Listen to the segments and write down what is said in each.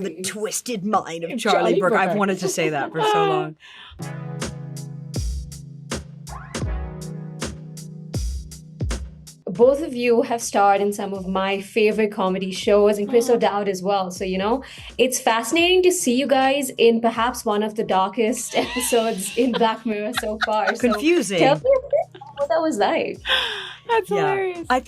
The twisted mind of Charlie Brooker. I've wanted to say that for so long. Both of you have starred in some of my favorite comedy shows, and Chris O'Dowd as well. So, it's fascinating to see you guys in perhaps one of the darkest episodes in Black Mirror so far. Confusing. So tell me a bit what that was like. That's hilarious. I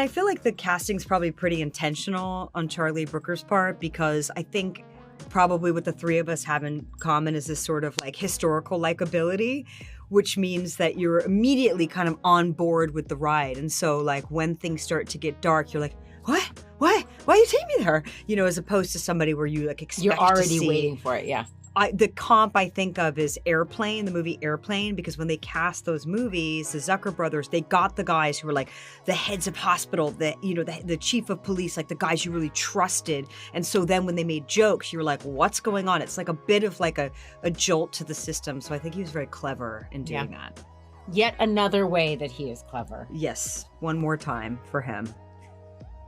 feel like the casting's probably pretty intentional on Charlie Brooker's part, because I think probably what the three of us have in common is this sort of like historical likability, which means that you're immediately kind of on board with the ride. And so like when things start to get dark, you're like, what? Why are you taking me there? As opposed to somebody where you like expect You're already to see. waiting for it, yeah. The comp I think of is Airplane, the movie Airplane, because when they cast those movies, the Zucker brothers, they got the guys who were like the heads of hospital, the chief of police, like the guys you really trusted. And so then when they made jokes, you were like, what's going on? It's like a bit of like a jolt to the system. So I think he was very clever in doing that. Yet another way that he is clever. Yes, one more time for him.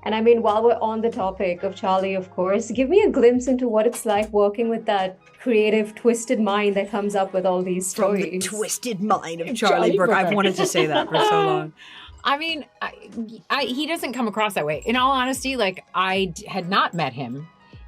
And I mean, while we're on the topic of Charlie, of course, give me a glimpse into what it's like working with that creative, twisted mind that comes up with all these stories. From the twisted mind of Charlie Brooker. I've wanted to say that for so long. I mean, he doesn't come across that way. In all honesty, like I had not met him.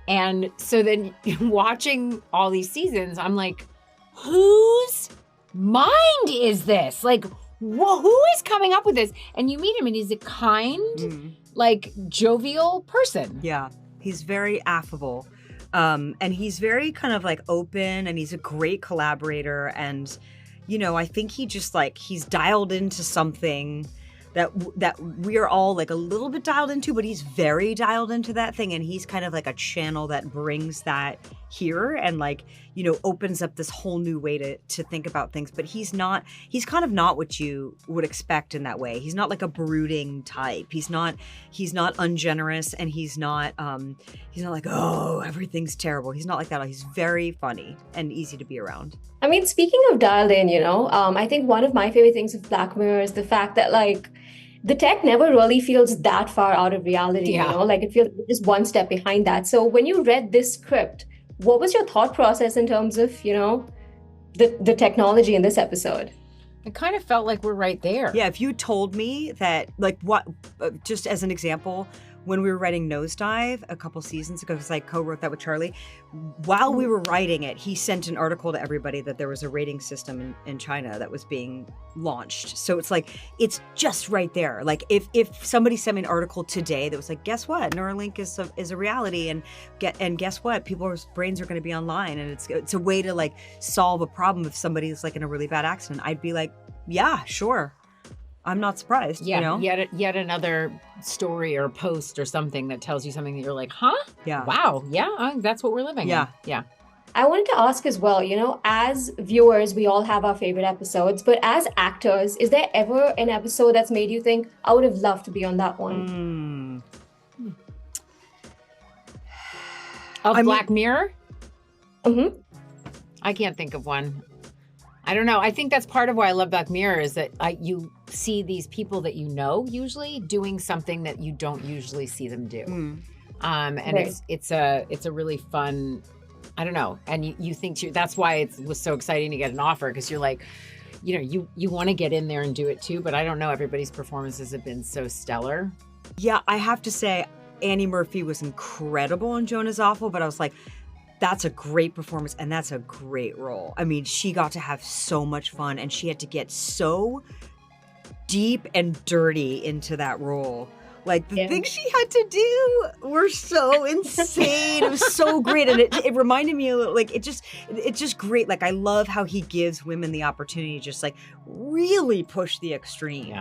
And so then watching all these seasons, I'm like, whose mind is this? Like, who is coming up with this? And you meet him and he's a kind, like jovial person. Yeah, he's very affable. And he's very kind of like open, and he's a great collaborator. And, I think he just like, he's dialed into something that we're all like a little bit dialed into, but he's very dialed into that thing. And he's kind of like a channel that brings that here and like, opens up this whole new way to think about things. But he's kind of not what you would expect in that way. He's not like a brooding type. He's not ungenerous, and he's not like, oh, everything's terrible. He's not like that. He's very funny and easy to be around. I mean, speaking of dialed in, I think one of my favorite things of Black Mirror is the fact that like the tech never really feels that far out of reality, like it feels just one step behind that. So when you read this script, what was your thought process in terms of, the technology in this episode? It kind of felt like we're right there. Yeah, if you told me that, like, what, just as an example, when we were writing Nosedive a couple seasons ago, because I co-wrote that with Charlie, while we were writing it, he sent an article to everybody that there was a rating system in China that was being launched. So it's like, it's just right there. Like if somebody sent me an article today that was like, guess what? Neuralink is a reality, and guess what? People's brains are going to be online, and it's a way to like solve a problem if somebody's like in a really bad accident. I'd be like, yeah, sure. I'm not surprised. Yeah, yet another story or post or something that tells you something that you're like, huh? Yeah. Wow. Yeah, that's what we're living in. Yeah. I wanted to ask as well, as viewers, we all have our favorite episodes, but as actors, is there ever an episode that's made you think, I would have loved to be on that one? Black Mirror? Mm-hmm. I can't think of one. I don't know. I think that's part of why I love Black Mirror is that you see these people that usually doing something that you don't usually see them do. And right. it's a really fun, I don't know. And you think that's why it was so exciting to get an offer, because you're like, you want to get in there and do it too. But I don't know. Everybody's performances have been so stellar. Yeah, I have to say Annie Murphy was incredible in Jonah's Awful, but I was like, that's a great performance, and that's a great role. I mean, she got to have so much fun, and she had to get so deep and dirty into that role. Like, the things she had to do were so insane. It was so great, and it reminded me of, like, it's just great. Like, I love how he gives women the opportunity to just, like, really push the extreme,